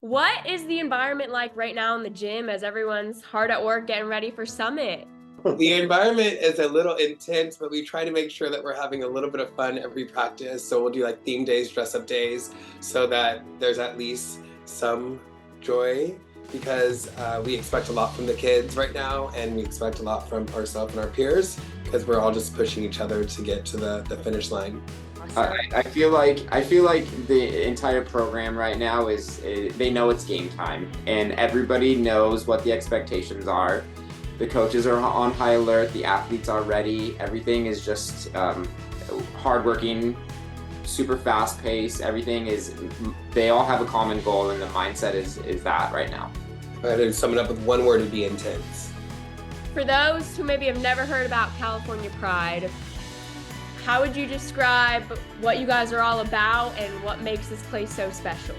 What is the environment like right now in the gym as everyone's hard at work getting ready for Summit? The environment is a little intense, but we try to make sure that we're having a little bit of fun every practice. So we'll do like theme days, dress up days, so that there's at least some joy because we expect a lot from the kids right now, and we expect a lot from ourselves and our peers because we're all just pushing each other to get to the finish line. Awesome. I feel like the entire program right now they know it's game time, and everybody knows what the expectations are. The coaches are on high alert, the athletes are ready. Everything is just hardworking, super fast paced. They all have a common goal, and the mindset is that right now. If I had to sum it up with one word, it'd be intense. For those who maybe have never heard about California Pride, how would you describe what you guys are all about and what makes this place so special?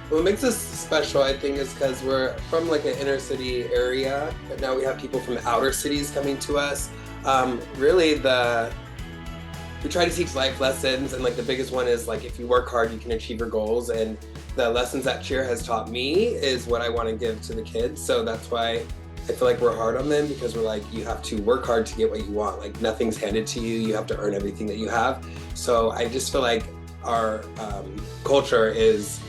What makes us special, I think, is because we're from like an inner city area, but now we have people from outer cities coming to us. Really, we try to teach life lessons, and like the biggest one is like if you work hard, you can achieve your goals. And the lessons that cheer has taught me is what I want to give to the kids. So that's why I feel like we're hard on them, because we're like, you have to work hard to get what you want. Like nothing's handed to you. You have to earn everything that you have. So I just feel like our culture is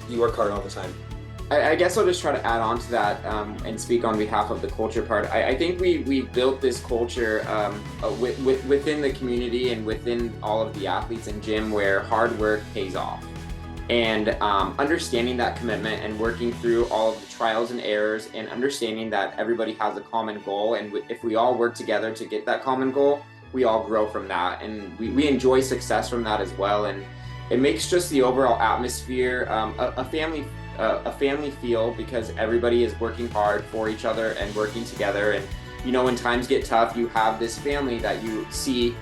you work hard all the time. I guess I'll just try to add on to that and speak on behalf of the culture part. I think we built this culture within the community and within all of the athletes in gym where hard work pays off. And understanding that commitment and working through all of the trials and errors and understanding that everybody has a common goal, and if we all work together to get that common goal, we all grow from that, and we enjoy success from that as well. And it makes just the overall atmosphere a family feel, because everybody is working hard for each other and working together. And when times get tough, you have this family that you see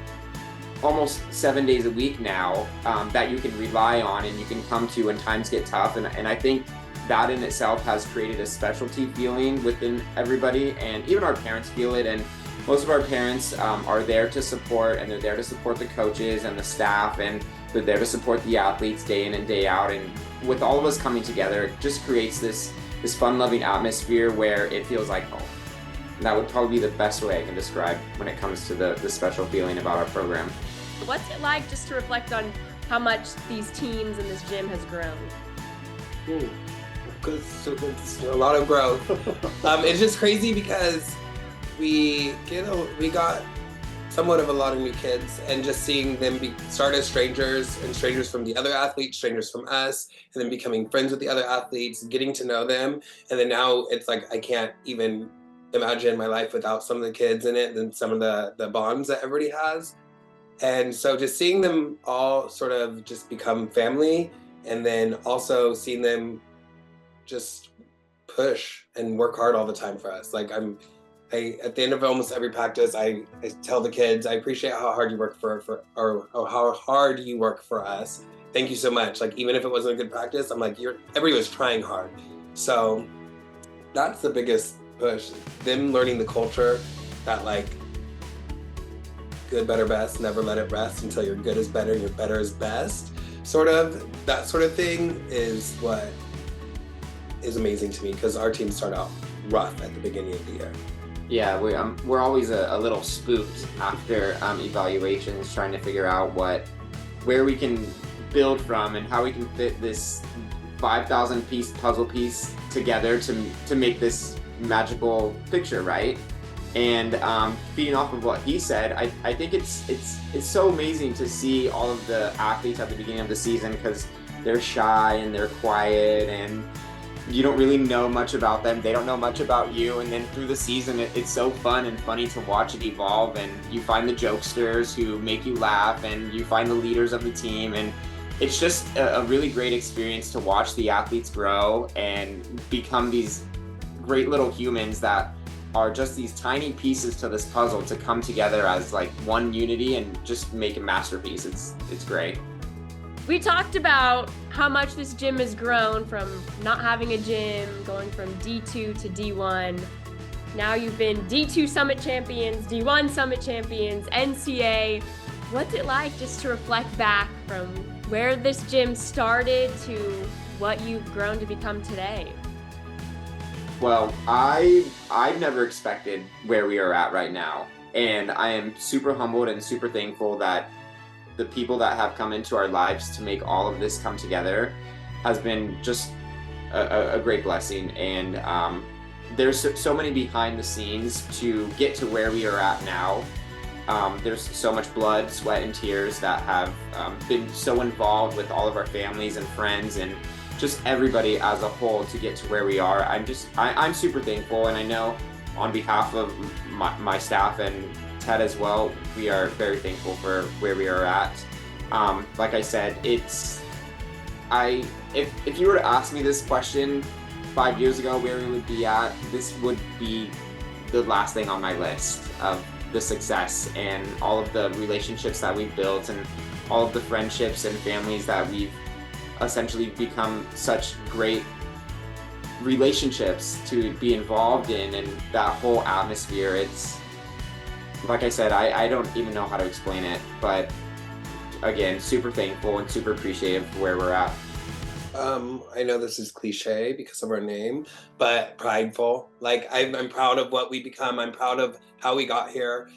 almost 7 days a week now, that you can rely on and you can come to when times get tough. And I think that in itself has created a specialty feeling within everybody, and even our parents feel it. And most of our parents are there to support, and they're there to support the coaches and the staff, and they're there to support the athletes day in and day out. And with all of us coming together, it just creates this fun-loving atmosphere where it feels like home. And that would probably be the best way I can describe when it comes to the special feeling about our program. What's it like, just to reflect on how much these teams and this gym has grown? It's a lot of growth. It's just crazy because we got somewhat of a lot of new kids, and just seeing them start as strangers, and strangers from the other athletes, strangers from us, and then becoming friends with the other athletes, getting to know them. And then now it's like I can't even imagine my life without some of the kids in it, and some of the bonds that everybody has. And so just seeing them all sort of just become family, and then also seeing them just push and work hard all the time for us. Like at the end of almost every practice, I tell the kids, I appreciate how hard you work or how hard you work for us. Thank you so much. Like even if it wasn't a good practice, I'm like, everybody was trying hard. So that's the biggest push. Them learning the culture that like good, better, best, never let it rest until your good is better and your better is best. That sort of thing is what is amazing to me, because our teams start out rough at the beginning of the year. Yeah, we're always a little spooked after evaluations, trying to figure out where we can build from and how we can fit this 5,000 piece puzzle piece together to make this magical picture, right? And feeding off of what he said, I think it's so amazing to see all of the athletes at the beginning of the season, because they're shy and they're quiet, and you don't really know much about them. They don't know much about you. And then through the season, it's so fun and funny to watch it evolve. And you find the jokesters who make you laugh, and you find the leaders of the team. And it's just a really great experience to watch the athletes grow and become these great little humans that are just these tiny pieces to this puzzle to come together as like one unity and just make a masterpiece. It's great. We talked about how much this gym has grown from not having a gym, going from D2 to D1. Now you've been D2 Summit champions, D1 Summit champions, NCA. What's it like just to reflect back from where this gym started to what you've grown to become today? Well, I've never expected where we are at right now, and I am super humbled and super thankful that the people that have come into our lives to make all of this come together has been just a great blessing. And there's so many behind the scenes to get to where we are at now. There's so much blood, sweat, and tears that have been so involved with all of our families and friends and just everybody as a whole to get to where we are. I'm super thankful, and I know on behalf of my staff and Ted as well, we are very thankful for where we are at. Like I said, if you were to ask me this question 5 years ago, where we would be at, this would be the last thing on my list of the success and all of the relationships that we've built and all of the friendships and families that we've essentially become such great relationships to be involved in, and that whole atmosphere. It's like I said, I don't even know how to explain it, but again, super thankful and super appreciative of where we're at. I know this is cliche because of our name, but prideful. Like I'm proud of what we become. I'm proud of how we got here.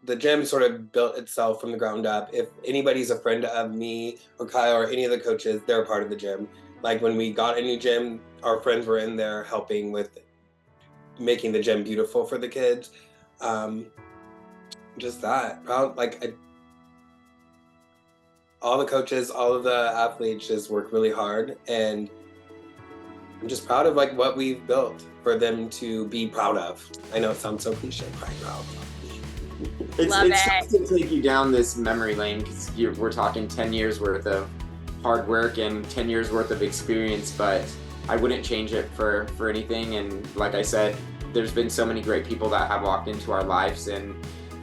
The gym sort of built itself from the ground up. If anybody's a friend of me or Kyle or any of the coaches, they're a part of the gym. Like when we got a new gym, our friends were in there helping with making the gym beautiful for the kids. Just that, proud. All the coaches, all of the athletes just work really hard, and I'm just proud of like what we've built for them to be proud of. I know it sounds so cliche, proud. It's tough to take you down this memory lane because we're talking 10 years worth of hard work and 10 years worth of experience, but I wouldn't change it for anything. And like I said, there's been so many great people that have walked into our lives and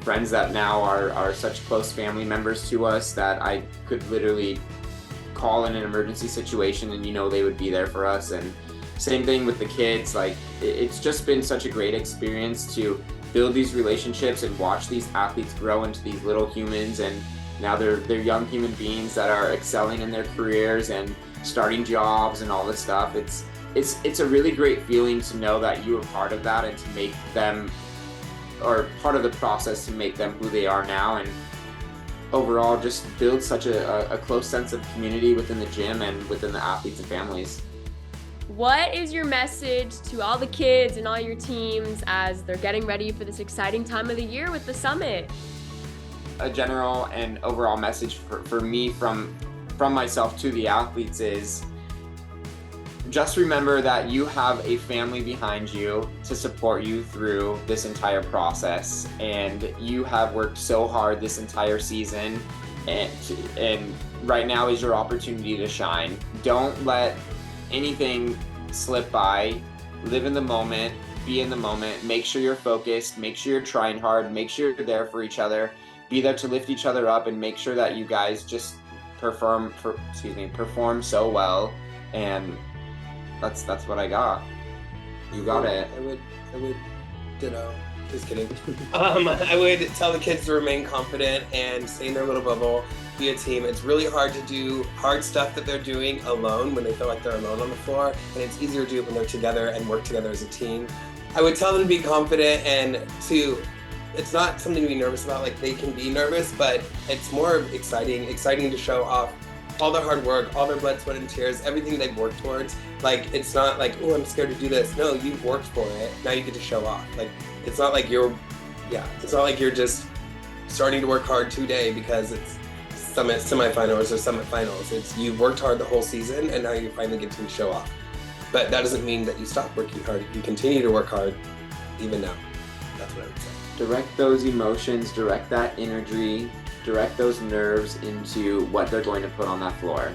friends that now are such close family members to us that I could literally call in an emergency situation and they would be there for us. And same thing with the kids. Like it's just been such a great experience to build these relationships and watch these athletes grow into these little humans, and now they're young human beings that are excelling in their careers and starting jobs and all this stuff. It's a really great feeling to know that you were part of that and to make them, or part of the process to make them who they are now, and overall just build such a close sense of community within the gym and within the athletes and families. What is your message to all the kids and all your teams as they're getting ready for this exciting time of the year with the summit? A general and overall message for me from myself to the athletes is just remember that you have a family behind you to support you through this entire process, and you have worked so hard this entire season, and right now is your opportunity to shine. Don't let anything slip by. Live in the moment, be in the moment, make sure you're focused, make sure you're trying hard, make sure you're there for each other, be there to lift each other up, and make sure that you guys just perform so well. And that's what I got. You got it. I would ditto. Just kidding. I would tell the kids to remain confident and stay in their little bubble, be a team. It's really hard to do hard stuff that they're doing alone when they feel like they're alone on the floor, and it's easier to do it when they're together and work together as a team. I would tell them to be confident and it's not something to be nervous about. Like they can be nervous, but it's more exciting to show off all their hard work, all their blood, sweat, and tears, everything they've worked towards. Like it's not like, oh, I'm scared to do this. No, you've worked for it. Now you get to show off. Like it's not like you're just starting to work hard today because it's summit semifinals or summit finals. It's you've worked hard the whole season and now you finally get to show off. But that doesn't mean that you stop working hard. You continue to work hard even now. That's what I would say. Direct those emotions, direct that energy, direct those nerves into what they're going to put on that floor.